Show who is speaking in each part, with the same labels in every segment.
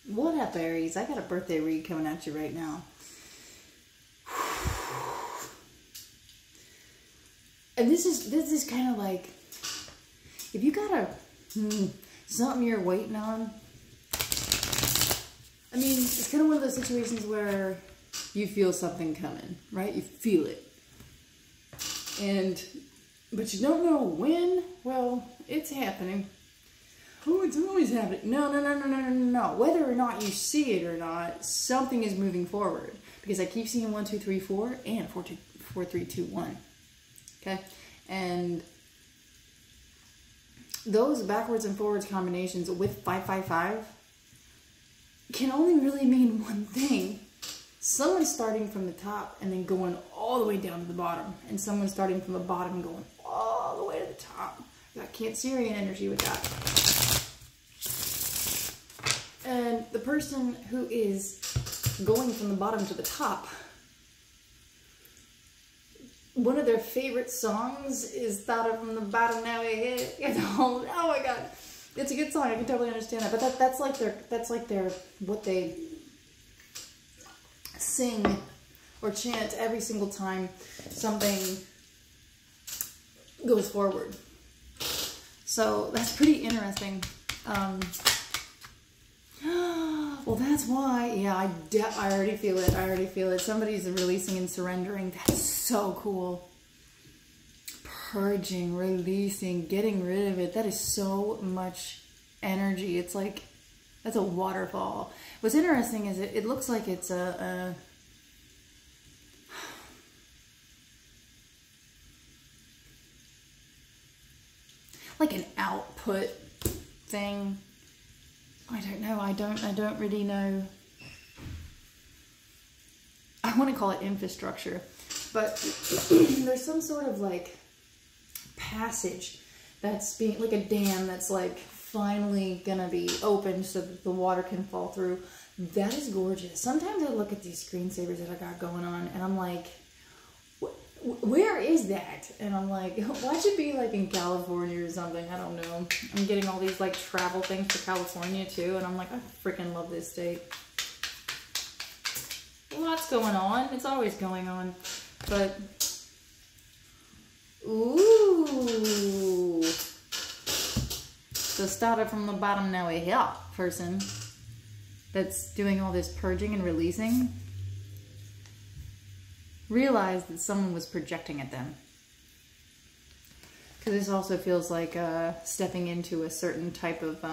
Speaker 1: What up, Aries? I got a birthday read coming at you right now. And this is kind of like, if you got something you're waiting on. I mean, it's kind of one of those situations where you feel something coming, right? You feel it. But you don't know when. Well, it's happening. Oh, it's always happening. No. Whether or not you see it or not, something is moving forward. Because I keep seeing 1, 2, 3, 4 and 4, 3, 2, 1. Okay? And those backwards and forwards combinations with 5, 5, 5 can only really mean one thing. Someone's starting from the top and then going all the way down to the bottom. And someone's starting from the bottom and going all the way to the top. I got Cancerian energy with that. And the person who is going from the bottom to the top, one of their favorite songs is Started from the Bottom Now We Hit. Oh my god. It's a good song. I can totally understand that. But that's like their what they sing or chant every single time something goes forward. So that's pretty interesting. Well, that's why. Yeah, I already feel it. I already feel it. Somebody's releasing and surrendering. That's so cool. Purging, releasing, getting rid of it. That is so much energy. It's like, that's a waterfall. What's interesting is it looks like it's like an output thing. I don't know. I don't really know. I want to call it infrastructure, but there's some sort of like passage that's being, like a dam that's like finally gonna be opened so that the water can fall through. That is gorgeous. Sometimes I look at these screensavers that I got going on and I'm like, where is that? And I'm like, why should it be like in California or something? I don't know. I'm getting all these like travel things to California too, and I'm like, I freaking love this state. Lots going on. It's always going on. But ooh. So started from the bottom, now a hip person that's doing all this purging and releasing realized that someone was projecting at them. Because this also feels like stepping into a certain type of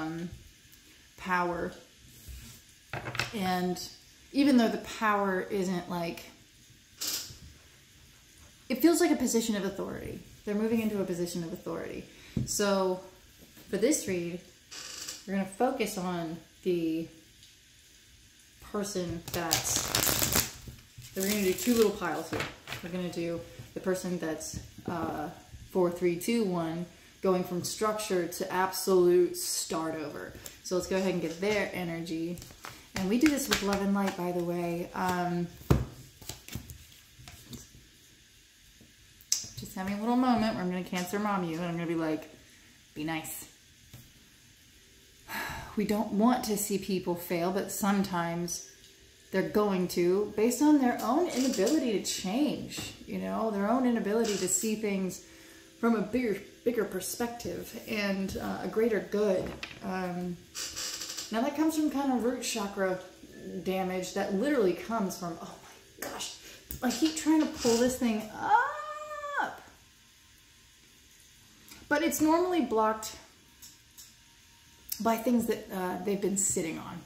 Speaker 1: power. And even though the power isn't like, it feels like a position of authority. They're moving into a position of authority. So for this read, we're going to focus on the person that's, we're going to do two little piles here. We're going to do the person that's 4, 3, 2, 1, going from structure to absolute start over. So let's go ahead and get their energy. And we do this with love and light, by the way. Just have me a little moment where I'm going to Cancer mom you, and I'm going to be like, be nice. We don't want to see people fail, but sometimes they're going to, based on their own inability to change, you know, their own inability to see things from a bigger perspective and a greater good. Now that comes from kind of root chakra damage that literally comes from, oh my gosh, I keep trying to pull this thing up. But it's normally blocked by things that they've been sitting on.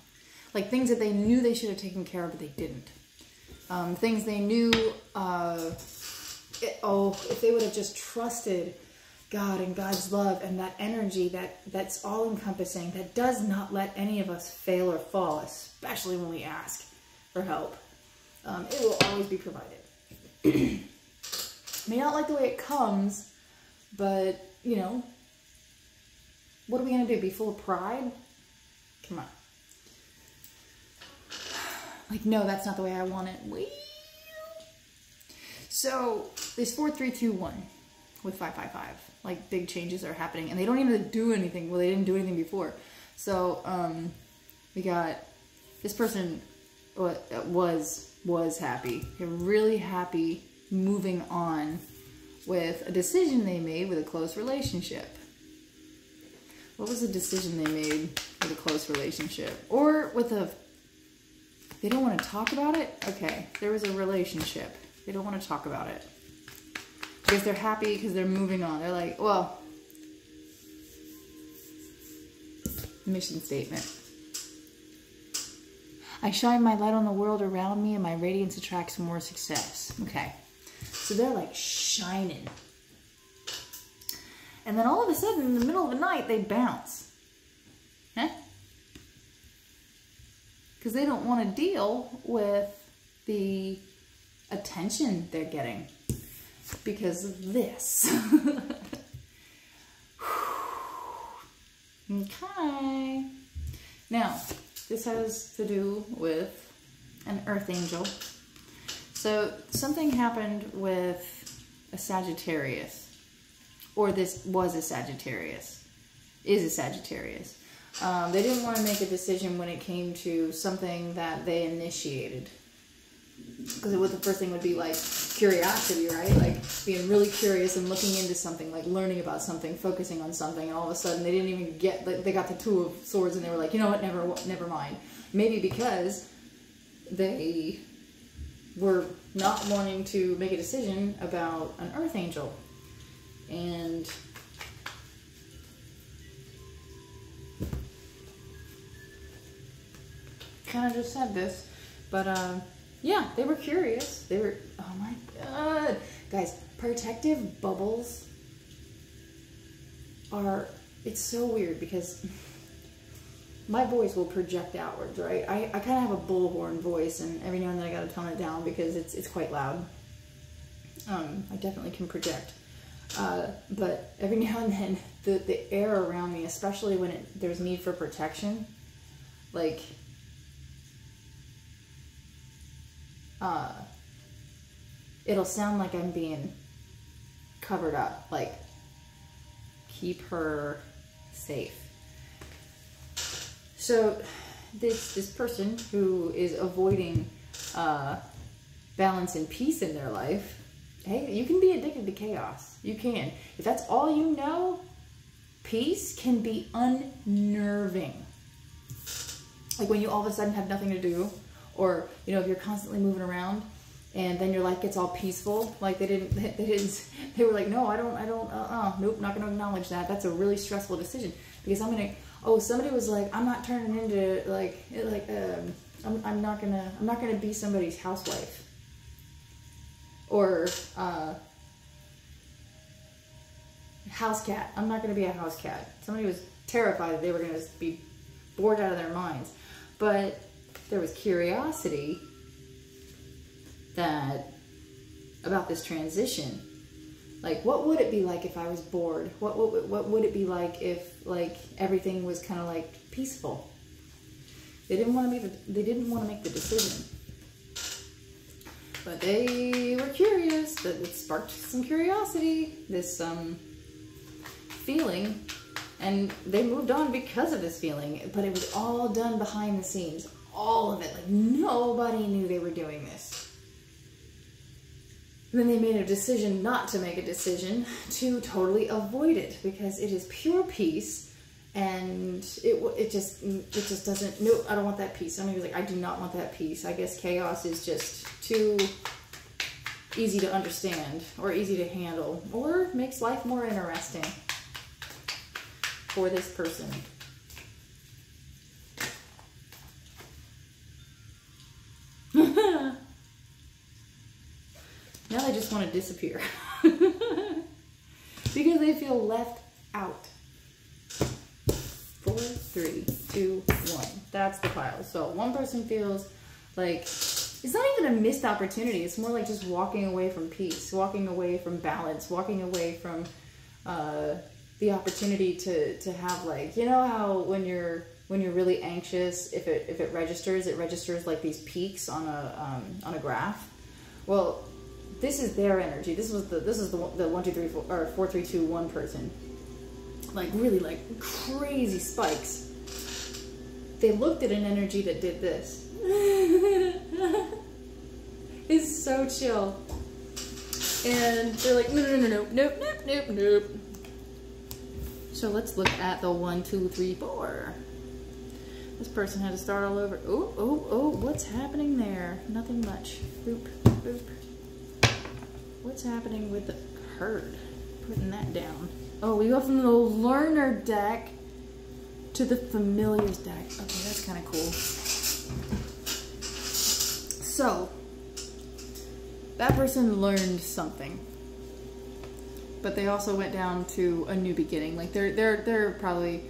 Speaker 1: Like things that they knew they should have taken care of, but they didn't. Things they knew, if they would have just trusted God and God's love and that energy that's all-encompassing, that does not let any of us fail or fall, especially when we ask for help. It will always be provided. May not like the way it comes, but, you know, what are we going to do? Be full of pride? Come on. Like, no, that's not the way I want it. So, this 4, 3, 2, 1 with 5, 5, 5. Like, big changes are happening. And they don't even do anything. Well, they didn't do anything before. So, we got this person was happy. They're really happy moving on with a decision they made with a close relationship. What was the decision they made with a close relationship? Or with a... They don't want to talk about it? Okay, there was a relationship. They don't want to talk about it. Because they're happy because they're moving on. They're like, well... Mission statement. I shine my light on the world around me and my radiance attracts more success. Okay. So they're like shining. And then all of a sudden, in the middle of the night, they bounce. Huh? Because they don't want to deal with the attention they're getting. Because of this. Okay. Now, this has to do with an earth angel. So something happened with a Sagittarius. Or this was a Sagittarius. Is a Sagittarius. They didn't want to make a decision when it came to something that they initiated. Because the first thing would be like curiosity, right? Like being really curious and looking into something, like learning about something, focusing on something, and all of a sudden they didn't even get, they got the Two of Swords and they were like, you know what, never mind. Maybe because they were not wanting to make a decision about an earth angel. And kind of just said this, but yeah, they were curious. They were, oh my God. Guys, protective bubbles are, it's so weird because my voice will project outwards, right? I kind of have a bullhorn voice, and every now and then I gotta tone it down because it's quite loud. I definitely can project. But every now and then, the air around me, especially when there's need for protection, like, it'll sound like I'm being covered up, like, keep her safe. So, this person who is avoiding, balance and peace in their life, hey, you can be addicted to chaos. You can. If that's all you know, peace can be unnerving. Like when you all of a sudden have nothing to do, or, you know, if you're constantly moving around and then your life gets all peaceful, like they were like, no, nope, not going to acknowledge that. That's a really stressful decision because somebody was like, I'm not turning into I'm not going to be somebody's housewife. Or, house cat. I'm not going to be a house cat. Somebody was terrified that they were going to be bored out of their minds. But there was curiosity about this transition. Like, what would it be like if I was bored? What would it be like if, like, everything was kind of, like, peaceful? They didn't want to make the decision. But they were curious. That it sparked some curiosity, this feeling, and they moved on because of this feeling. But it was all done behind the scenes, all of it. Like nobody knew they were doing this. And then they made a decision not to make a decision, to totally avoid it because it is pure peace, and it just doesn't. No, I don't want that peace. Somebody was like, I do not want that peace. I guess chaos is just too easy to understand or easy to handle, or makes life more interesting for this person. Now they just want to disappear because they feel left out. 4, 3, 2, 1. That's the pile. So one person feels like it's not even a missed opportunity. It's more like just walking away from peace, walking away from balance, walking away from the opportunity to have, like, you know how when you're really anxious, if it registers like these peaks on a graph. Well, this is their energy. This is the 1, 2, 3, 4 or 4, 3, 2, 1 person. Like really like crazy spikes. they looked at an energy that did this. It's so chill. And they're like, no, no, no, no, nope, nope, nope, nope. So let's look at the 1, 2, 3, 4. This person had to start all over. Oh, oh, oh, what's happening there? Nothing much. Boop, boop. What's happening with the herd? Putting that down. Oh, we go from the learner deck to the familiars deck. Okay, that's kind of cool. So, that person learned something, but they also went down to a new beginning. Like they're probably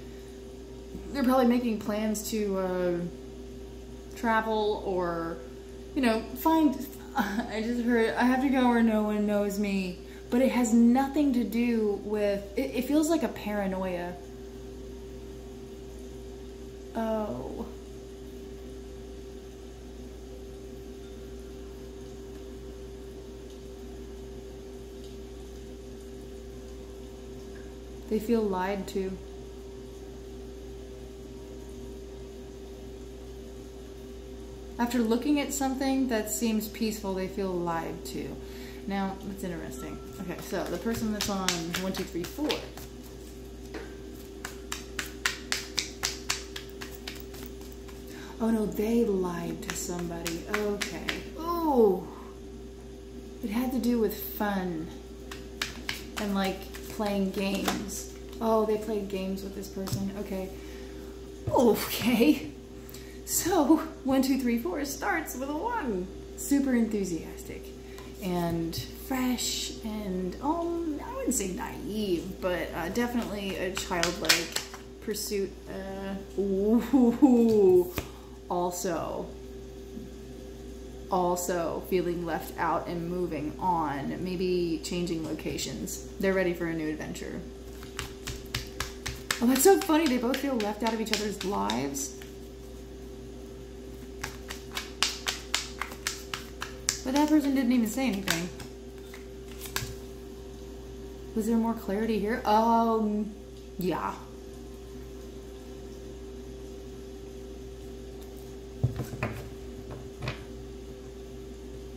Speaker 1: making plans to travel or, you know, find. I just heard I have to go where no one knows me, but it has nothing to do with. It feels like a paranoia. Oh. They feel lied to. After looking at something that seems peaceful, they feel lied to. Now, that's interesting. Okay, so the person that's on 1, 2, 3, 4. Oh no, they lied to somebody. Okay. Oh. It had to do with fun. And like playing games. Oh, they played games with this person. Okay. Okay. So, 1, 2, 3, 4 starts with a 1. Super enthusiastic and fresh and, I wouldn't say naive, but definitely a childlike pursuit. Also feeling left out and moving on, maybe changing locations. They're ready for a new adventure. Oh, that's so funny. They both feel left out of each other's lives. But that person didn't even say anything. Was there more clarity here? Yeah.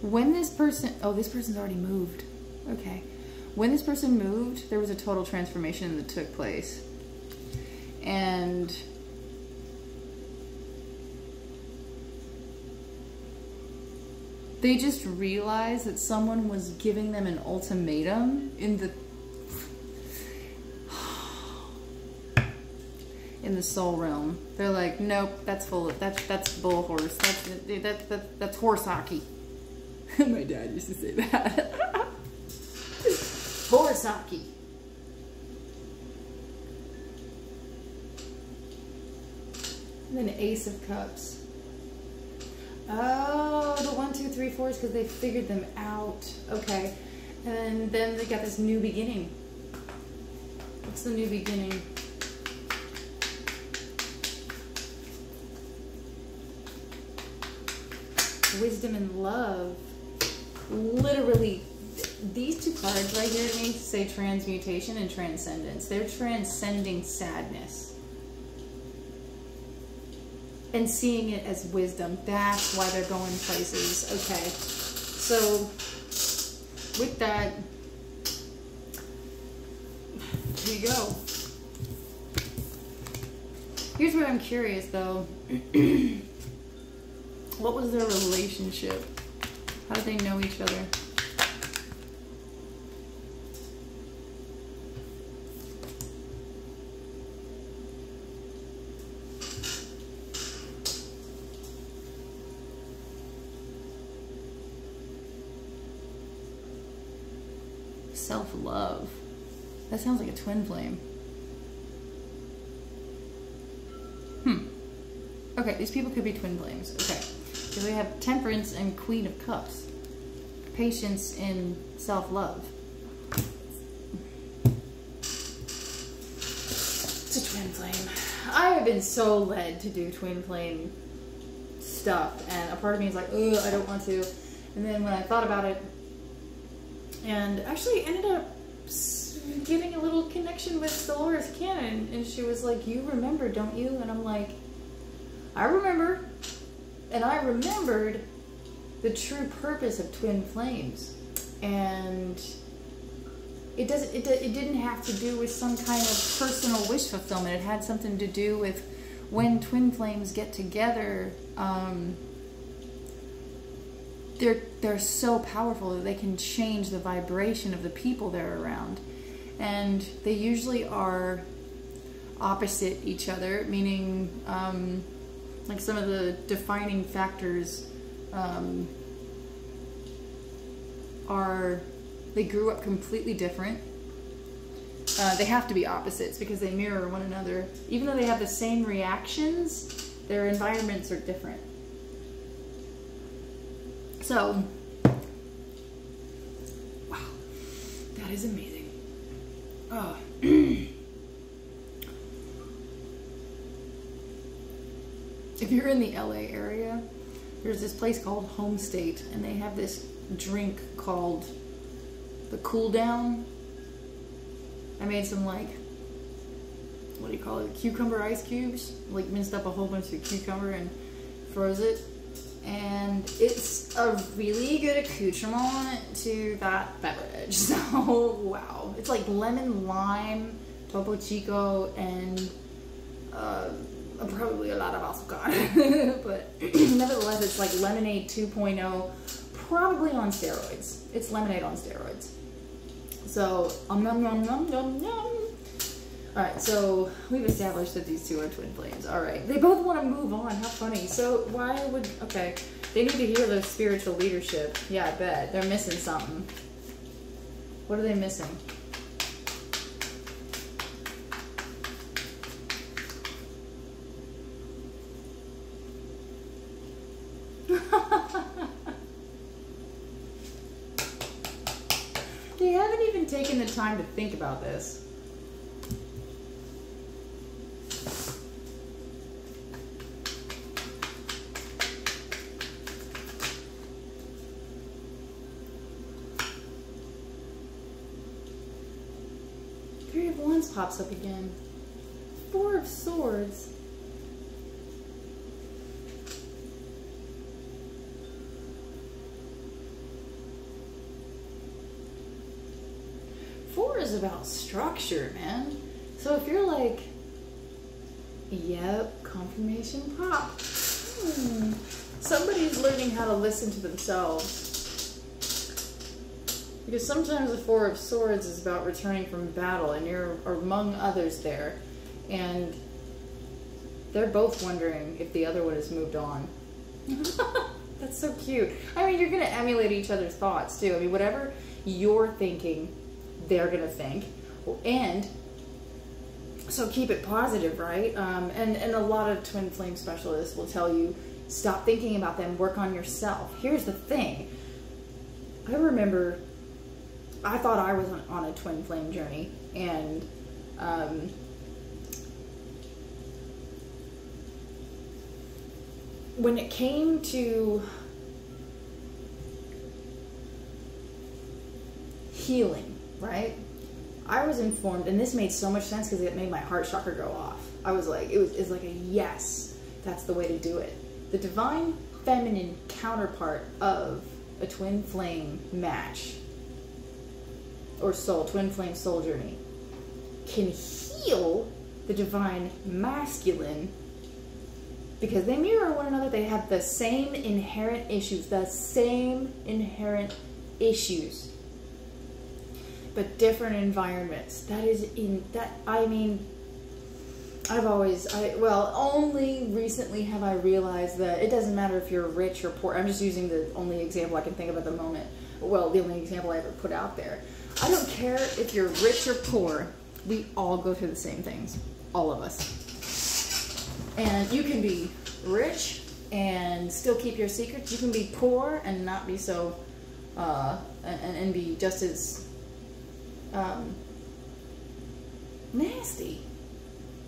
Speaker 1: When this person, this person's already moved. Okay. When this person moved, there was a total transformation that took place. And they just realized that someone was giving them an ultimatum in the soul realm. They're like, nope, that's full of that's bull horse. That's horse hockey. My dad used to say that. Horse hockey. And then Ace of Cups. Oh, the 1, 2, 3, 4 is because they figured them out. Okay. And then they got this new beginning. What's the new beginning? Wisdom and love. Literally, these 2 cards right here to me say transmutation and transcendence. They're transcending sadness and seeing it as wisdom. That's why they're going places. Okay. So, with that, here you go. Here's where I'm curious, though. What was their relationship? How did they know each other? Self-love. That sounds like a twin flame. Okay, these people could be twin flames. Okay. So we have Temperance and Queen of Cups. Patience and self-love. It's a twin flame. I have been so led to do twin flame stuff, and a part of me is like, ugh, I don't want to. And then when I thought about it, and actually ended up getting a little connection with Dolores Cannon, and she was like, you remember, don't you? And I'm like, I remember, and I remembered the true purpose of twin flames, and it didn't have to do with some kind of personal wish fulfillment. It had something to do with when twin flames get together. They're so powerful that they can change the vibration of the people they're around, and they usually are opposite each other, meaning like some of the defining factors are they grew up completely different. They have to be opposites because they mirror one another. Even though they have the same reactions, their environments are different. So, wow, that is amazing. Oh. If you're in the LA area, there's this place called Home State, and they have this drink called the Cool Down. I made some, like, what do you call it, cucumber ice cubes, like minced up a whole bunch of cucumber and froze it, and it's a really good accoutrement to that beverage. So wow, it's like lemon, lime, Topo Chico, and probably a lot of azúcar. But nevertheless, it's like lemonade 2.0, probably on steroids. It's lemonade on steroids. So, yum, yum, yum, yum, yum. Alright, so we've established that these two are twin flames. Alright, they both want to move on. How funny. So, why would... Okay, they need to hear their spiritual leadership. Yeah, I bet. They're missing something. What are they missing? They haven't even taken the time to think about this. Three of Wands pops up again. Four of Swords. Four is about structure, man. So if you're like, yep, confirmation pop. Somebody's learning how to listen to themselves. Because sometimes the Four of Swords is about returning from battle, and you're among others there. And they're both wondering if the other one has moved on. That's so cute. I mean, you're going to emulate each other's thoughts, too. I mean, whatever you're thinking, they're going to think. And so keep it positive, right? And a lot of twin flame specialists will tell you, stop thinking about them, work on yourself. Here's the thing. I remember I thought I was on a twin flame journey, and when it came to healing, right? I was informed, and this made so much sense because it made my heart chakra go off. I was like, it's like a yes, that's the way to do it. The divine feminine counterpart of a twin flame match or soul, twin flame soul journey, can heal the divine masculine because they mirror one another. They have the same inherent issues, but different environments. Only recently have I realized that it doesn't matter if you're rich or poor. I'm just using the only example I can think of at the moment. Well, the only example I ever put out there. I don't care if you're rich or poor. We all go through the same things. All of us. And you can be rich and still keep your secrets. You can be poor and not be so, and be just as nasty.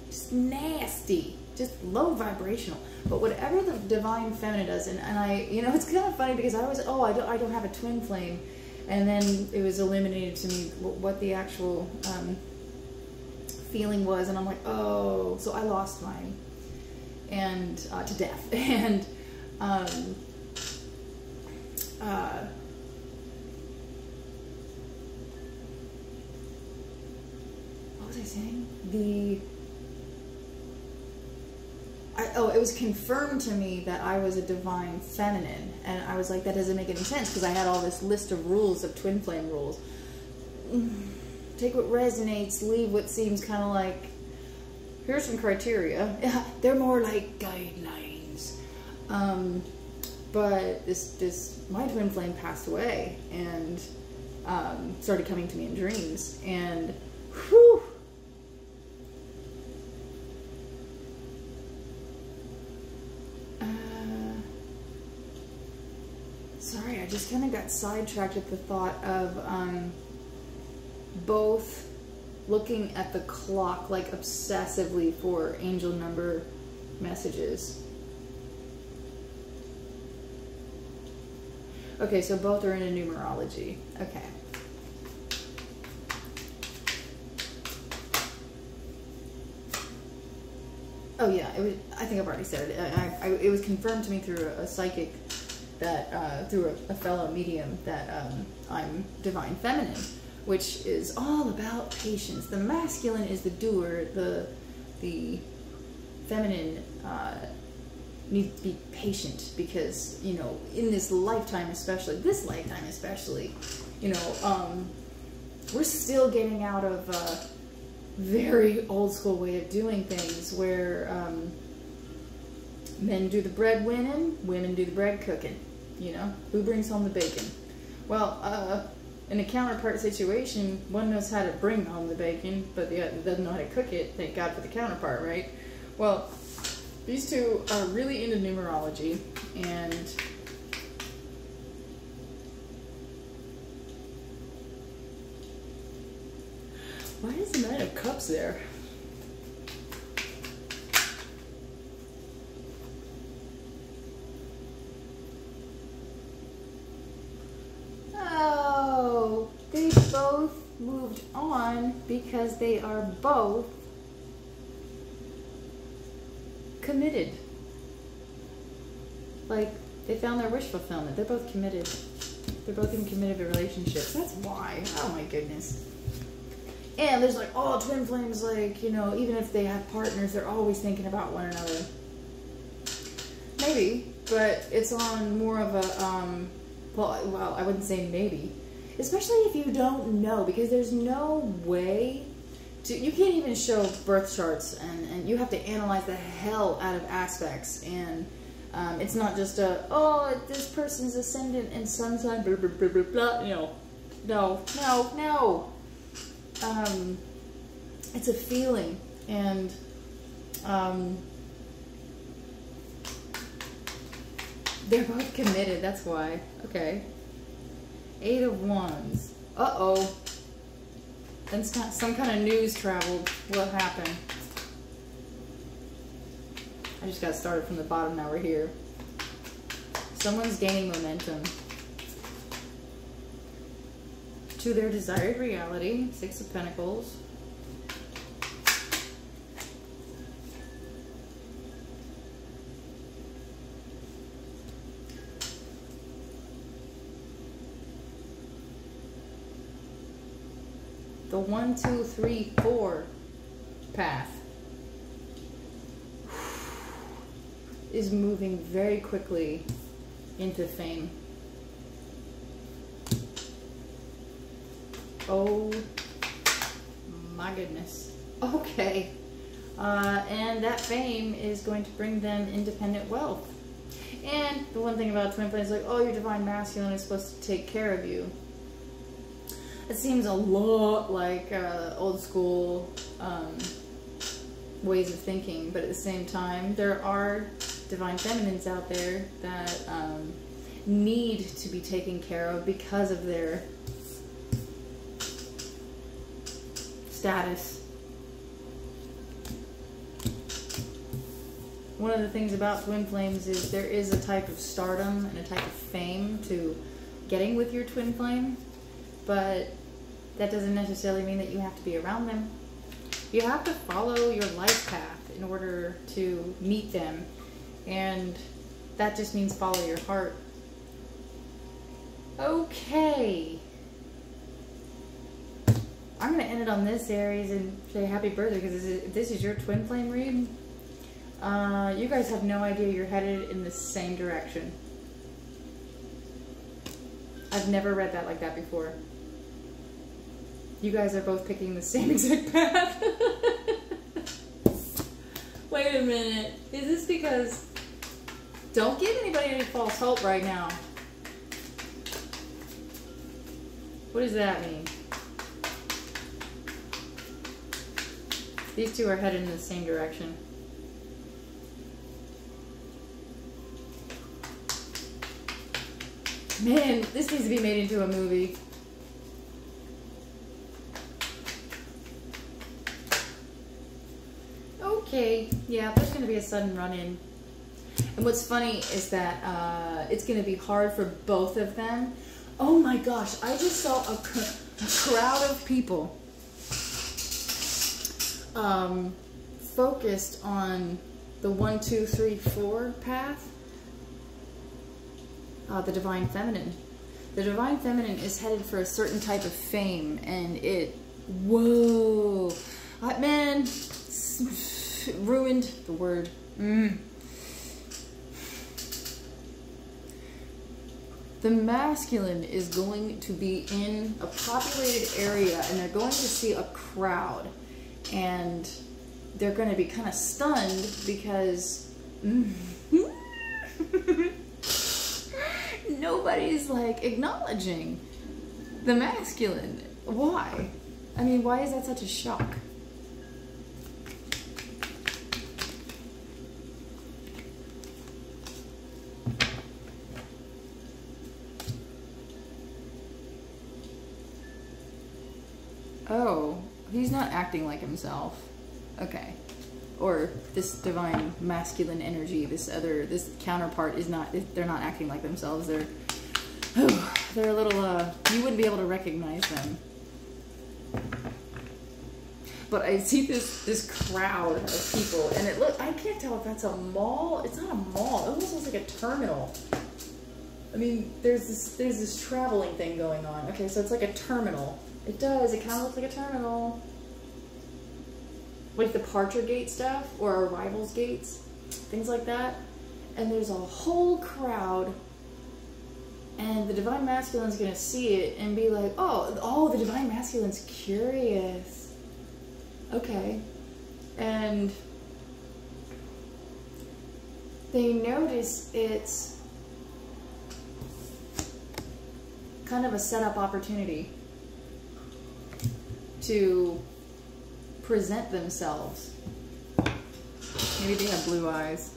Speaker 1: Just nasty. Just low vibrational. But whatever the divine feminine does, and I, you know, it's kind of funny because I was, I don't have a twin flame. And then it was illuminated to me what the actual feeling was. And I'm like, oh, so I lost mine. and to death. And what was I saying? It was confirmed to me that I was a divine feminine, and I was like, that doesn't make any sense, because I had all this list of rules, of twin flame rules. Take what resonates, leave what seems kind of like, here's some criteria. They're more like guidelines. But my twin flame passed away, and started coming to me in dreams, and whew. Sorry, I just kind of got sidetracked at the thought of both looking at the clock like obsessively for angel number messages. Okay, so both are into numerology. Okay. Oh yeah, I think I've already said it. It was confirmed to me through a psychic that through a fellow medium that I'm divine feminine, which is all about patience. The masculine is the doer. The feminine needs to be patient, because, you know, in this lifetime especially, you know, we're still getting out of a very old school way of doing things, where men do the bread winning, women do the bread cooking. You know, who brings home the bacon? Well, in a counterpart situation, one knows how to bring home the bacon, but the other doesn't know how to cook it. Thank God for the counterpart, right? Well, these two are really into numerology, and why is the Knight of Cups there? Oh, they both moved on because they are both committed. Like, they found their wish fulfillment. They're both committed. They're both in committed relationships. That's why. Oh my goodness. And there's like, oh, twin flames, like, you know, even if they have partners, they're always thinking about one another. Maybe, but it's on more of a, well, I wouldn't say maybe. Especially if you don't know, because there's no way to, you can't even show birth charts, and you have to analyze the hell out of aspects, and it's not just a, oh, this person's ascendant and sun sign, blah, blah, blah, blah, blah, you know. No. It's a feeling, and they're both committed, that's why. Okay. 8 of Wands. Uh-oh. Then some kind of news traveled. What happened? I just got started from the bottom, now we're here. Someone's gaining momentum to their desired reality. 6 of Pentacles. The 1, 2, 3, 4 path is moving very quickly into fame. Oh my goodness. Okay. And that fame is going to bring them independent wealth. And the one thing about twin flames is like, oh, your divine masculine is supposed to take care of you. It seems a lot like old school ways of thinking, but at the same time, there are divine feminines out there that need to be taken care of because of their status. One of the things about twin flames is there is a type of stardom and a type of fame to getting with your twin flame, but that doesn't necessarily mean that you have to be around them. You have to follow your life path. in order to meet them. And that just means follow your heart. Okay. I'm going to end it on this, Aries, and say happy birthday, because this is your twin flame read. You guys have no idea you're headed in the same direction. I've never read that like that before. You guys are both picking the same exact path. Wait a minute. Is this because... Don't give anybody any false hope right now. What does that mean? These two are headed in the same direction. Man, this needs to be made into a movie. Okay, yeah, there's going to be a sudden run-in. And what's funny is that it's going to be hard for both of them. Oh my gosh, I just saw a crowd of people focused on the 1, 2, 3, 4 path. The Divine Feminine. The Divine Feminine is headed for a certain type of fame, and it... Whoa. Man, ruined the word. The masculine is going to be in a populated area, and they're going to see a crowd, and they're going to be kind of stunned because nobody's like acknowledging the masculine. Why? I mean, why is that such a shock? Oh, he's not acting like himself. Okay. Or this divine masculine energy, this counterpart is not, they're not acting like themselves. They're a little, you wouldn't be able to recognize them. But I see this crowd of people, and I can't tell if that's a mall. It's not a mall. It almost looks like a terminal. I mean, there's this traveling thing going on. Okay, so it's like a terminal. It does. It kind of looks like a terminal. Like departure gate stuff, or arrivals gates, things like that. And there's a whole crowd, and the Divine Masculine's gonna see it and be like, oh, the Divine Masculine's curious. Okay. And they notice it's kind of a setup opportunity to present themselves. Maybe they have blue eyes.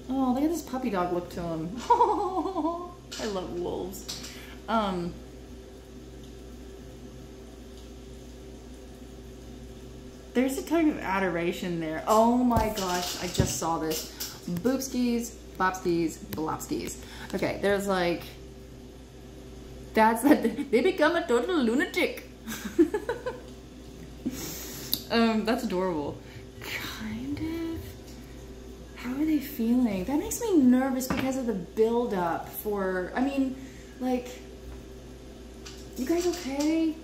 Speaker 1: Oh, look at this puppy dog look to him. Oh, I love wolves. There's a type of adoration there. Oh my gosh, I just saw this. Boopskis, bopskis, blopskis. Okay, there's like... They become a total lunatic. That's adorable. Kind of. How are they feeling? That makes me nervous because of the build-up for... I mean, like... You guys okay?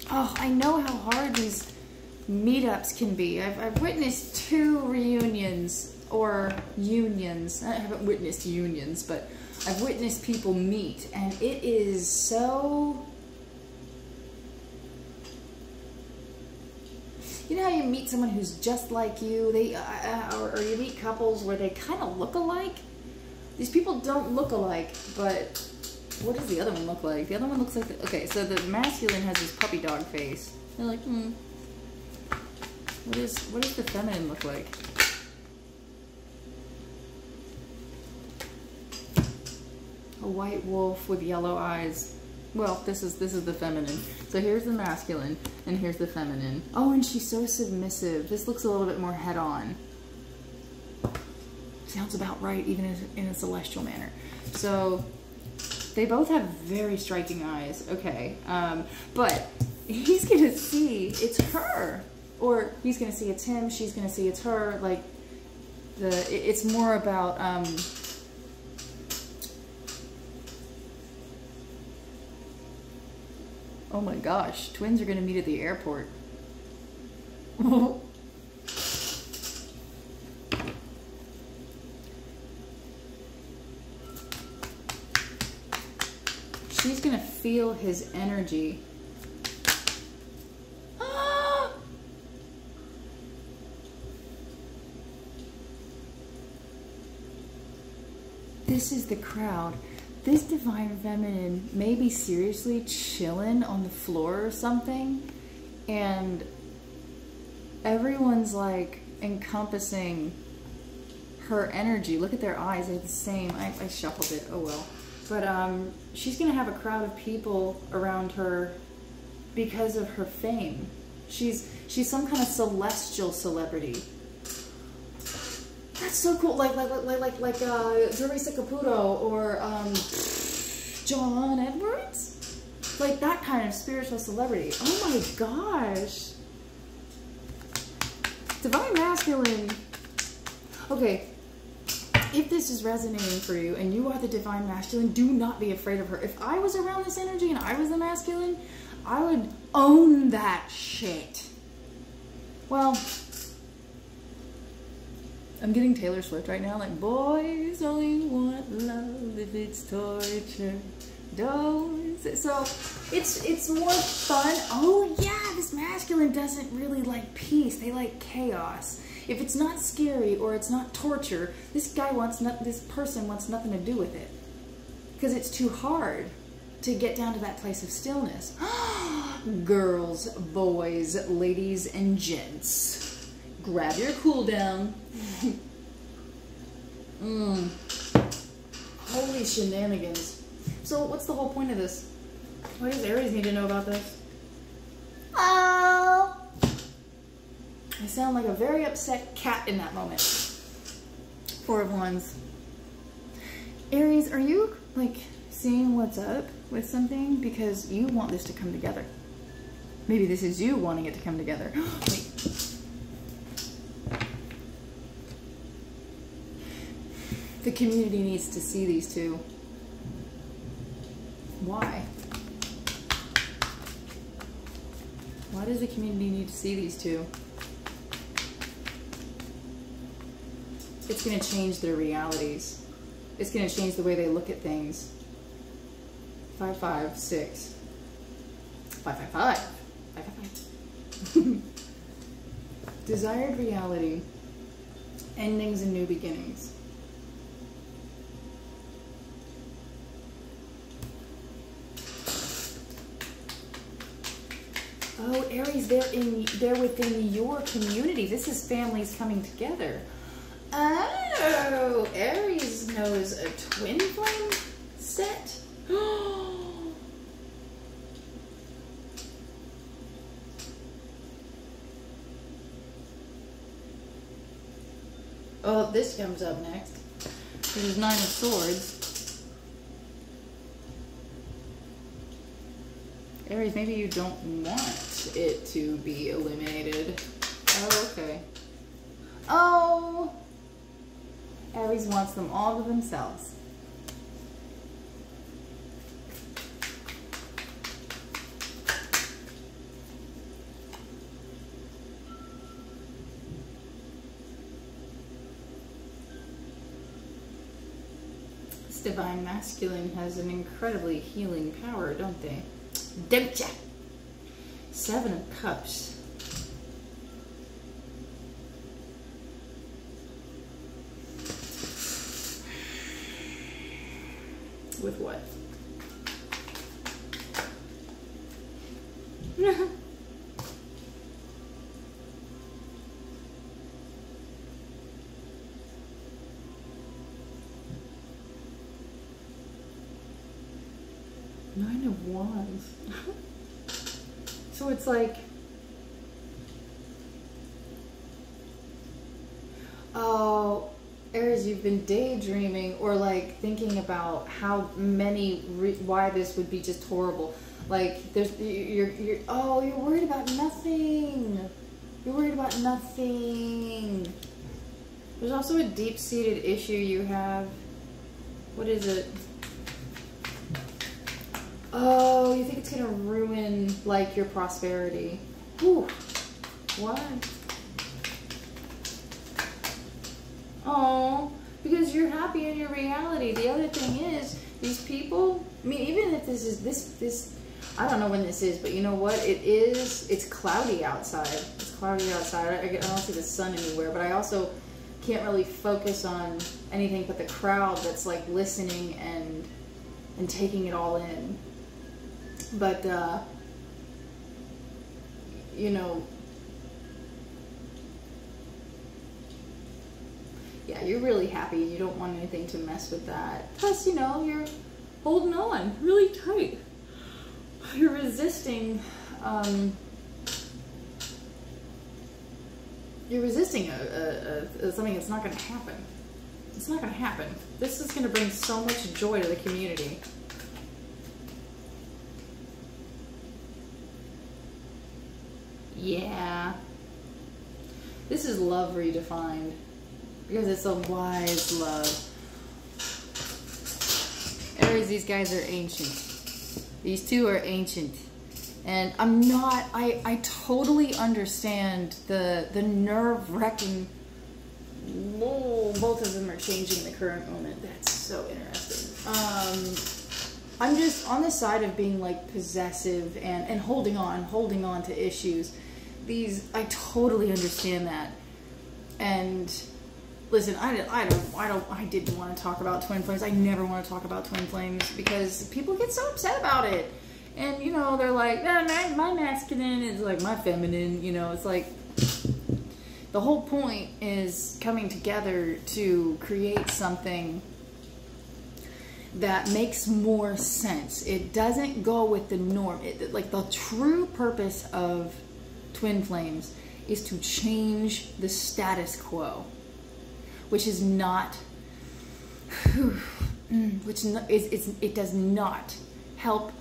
Speaker 1: Oh, I know how hard these meetups can be. I've witnessed 2 reunions, or unions. I haven't witnessed unions, but I've witnessed people meet, and it is so... You know how you meet someone who's just like you? Or you meet couples where they kind of look alike? These people don't look alike, but what does the other one look like? The other one looks like... Okay, so the masculine has this puppy dog face. They're like, What does the feminine look like? A white wolf with yellow eyes. Well, this is the feminine. So here's the masculine, and here's the feminine. Oh, and she's so submissive. This looks a little bit more head-on. Sounds about right, even in a celestial manner. So they both have very striking eyes. Okay, but he's gonna see it's her. Or he's gonna see it's him, she's gonna see it's her. Like, it's more about, oh my gosh, twins are gonna meet at the airport. She's gonna feel his energy. This is the crowd. This divine feminine may be seriously chilling on the floor or something, and everyone's like encompassing her energy. Look at their eyes, they're the same. I shuffled it, oh well. But she's gonna have a crowd of people around her because of her fame. She's some kind of celestial celebrity. That's so cool. Like Teresa Caputo or John Edwards, like that kind of spiritual celebrity. Oh my gosh, divine masculine. Okay, if this is resonating for you and you are the divine masculine, do not be afraid of her. If I was around this energy and I was the masculine, I would own that shit. Well, I'm getting Taylor Swift right now, like, boys only want love if it's torture. Don't. So it's more fun. Oh yeah, this masculine doesn't really like peace. They like chaos. If it's not scary or it's not torture, this person wants nothing to do with it. Because it's too hard to get down to that place of stillness. Girls, boys, ladies, and gents, grab your cool down. Holy shenanigans. So what's the whole point of this? Why does Aries need to know about this? Oh! I sound like a very upset cat in that moment. Four of Wands. Aries, are you like seeing what's up with something? Because you want this to come together. Maybe this is you wanting it to come together. Wait. The community needs to see these two. Why? Why does the community need to see these two? It's going to change their realities. It's going to change the way they look at things. 5, 5, 6. 5, 5, 5. 5, 5, 5. Desired reality. Endings and new beginnings. Oh, Aries, they're within your community. This is families coming together. Oh, Aries knows a twin flame set. Oh, this comes up next. This is 9 of Swords. Aries, maybe you don't want it to be eliminated. Oh, okay. Oh! Aries wants them all to themselves. This divine masculine has an incredibly healing power, don't they? Don't ya? 7 of Cups. With what? Nine of Wands. So it's like, oh, Aries, you've been daydreaming or like thinking about how why this would be just horrible. Like you're worried about nothing. You're worried about nothing. There's also a deep-seated issue you have. What is it? Oh, you think it's gonna ruin, like, your prosperity. Whew. Why? Oh, because you're happy in your reality. The other thing is, these people, I mean, even if this is, this, I don't know when this is, but you know what? It's cloudy outside. It's cloudy outside. I don't see the sun anywhere, but I also can't really focus on anything but the crowd that's like listening and taking it all in. But, you know, yeah, you're really happy. You don't want anything to mess with that. Plus, you know, you're holding on really tight. You're resisting, something that's not going to happen. It's not going to happen. This is going to bring so much joy to the community. Yeah. This is love redefined. Because it's a wise love. Aries, these guys are ancient. These two are ancient. And I'm not, I totally understand the nerve-wracking, whoa, both of them are changing the current moment. That's so interesting. I'm just on the side of being like possessive and holding on to issues. I totally understand that. And listen, I didn't want to talk about twin flames. I never want to talk about twin flames because people get so upset about it. And, you know, they're like, no, my masculine is like my feminine, you know, it's like the whole point is coming together to create something that makes more sense. It doesn't go with the norm. Like the true purpose of twin flames is to change the status quo, which is not, it does not help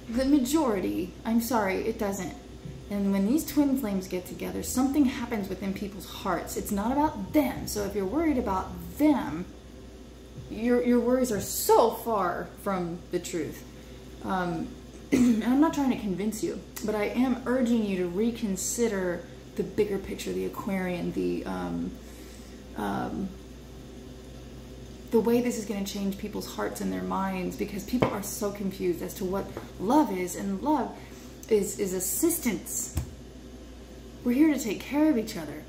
Speaker 1: the majority. I'm sorry, it doesn't. And when these twin flames get together, something happens within people's hearts. It's not about them. So if you're worried about them, your worries are so far from the truth. And I'm not trying to convince you, but I am urging you to reconsider the bigger picture, the Aquarian, the way this is going to change people's hearts and their minds, because people are so confused as to what love is, and love is assistance. We're here to take care of each other.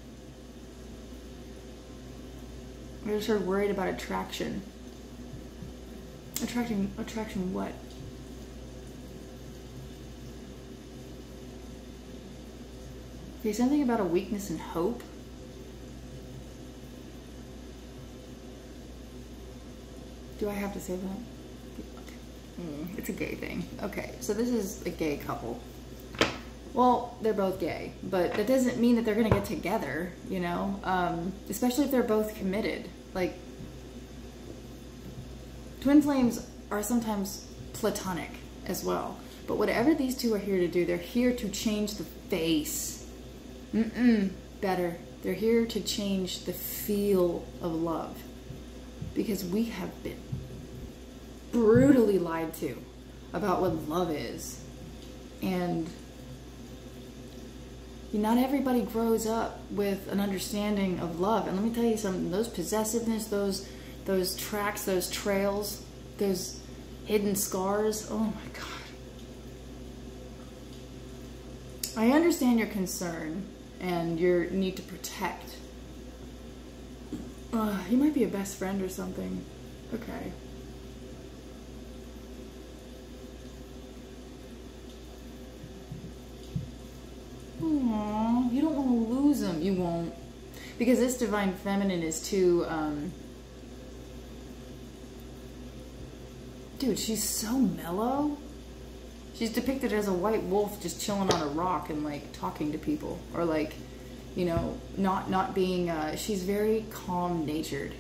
Speaker 1: We're just sort of worried about attraction. Attraction what? Okay, something about a weakness in hope. Do I have to say that? It's a gay thing. Okay, so this is a gay couple. Well, they're both gay, but that doesn't mean that they're gonna get together, you know? Especially if they're both committed. Like, twin flames are sometimes platonic as well. But whatever these two are here to do, they're here to change the face. Better. They're here to change the feel of love. Because we have been brutally lied to about what love is. And not everybody grows up with an understanding of love. And let me tell you something, those possessiveness, those tracks, those trails, those hidden scars, oh my God. I understand your concern and your need to protect. You might be a best friend or something. Okay. Aww, you don't want to lose them. You won't. Because this divine feminine is too, dude, she's so mellow. She's depicted as a white wolf just chilling on a rock and like talking to people. Or like, you know, not being, she's very calm-natured.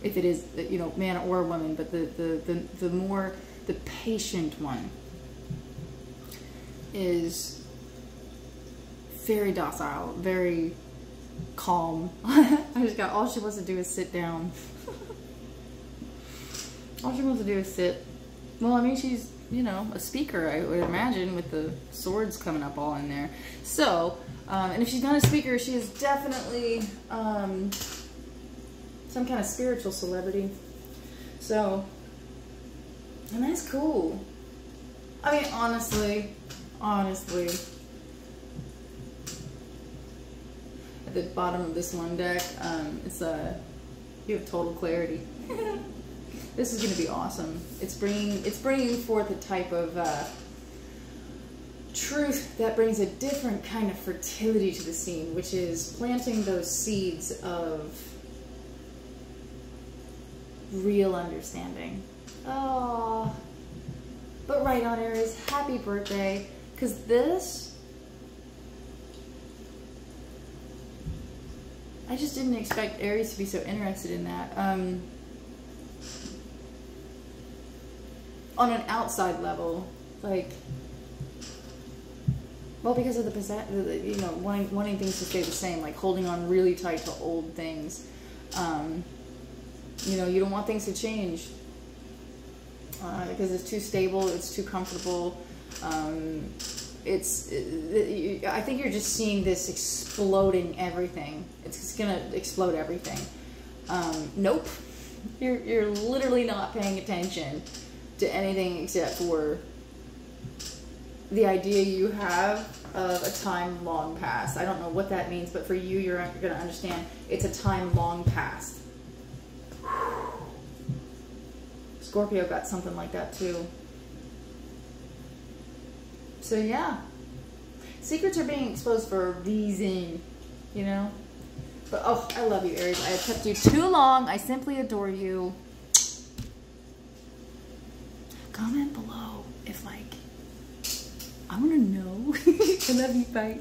Speaker 1: If it is, you know, man or woman, but the more, the patient one is very docile, very calm. I just got, all she wants to do is sit down. All she wants to do is sit. Well, I mean, she's, you know, a speaker, I would imagine, with the swords coming up all in there. So, and if she's not a speaker, she is definitely some kind of spiritual celebrity. So, and that's cool. I mean, honestly, at the bottom of this one deck, it's you have total clarity. This is going to be awesome. It's bringing forth a type of truth that brings a different kind of fertility to the scene, which is planting those seeds of real understanding. Oh, but right on, Aries, happy birthday, because this, I just didn't expect Aries to be so interested in that. On an outside level, like, well, because of the, you know, wanting things to stay the same, like holding on really tight to old things. You know, you don't want things to change because it's too stable, it's too comfortable. I think you're just seeing this exploding everything. It's gonna explode everything. Nope, you're literally not paying attention to anything except for the idea you have of a time long past. I don't know what that means, but for you, you're going to understand it's a time long past. Scorpio got something like that too. So yeah, secrets are being exposed for a reason, you know? But oh, I love you, Aries. I have kept you too long. I simply adore you. Comment below if, like, I want to know. I love you, bye.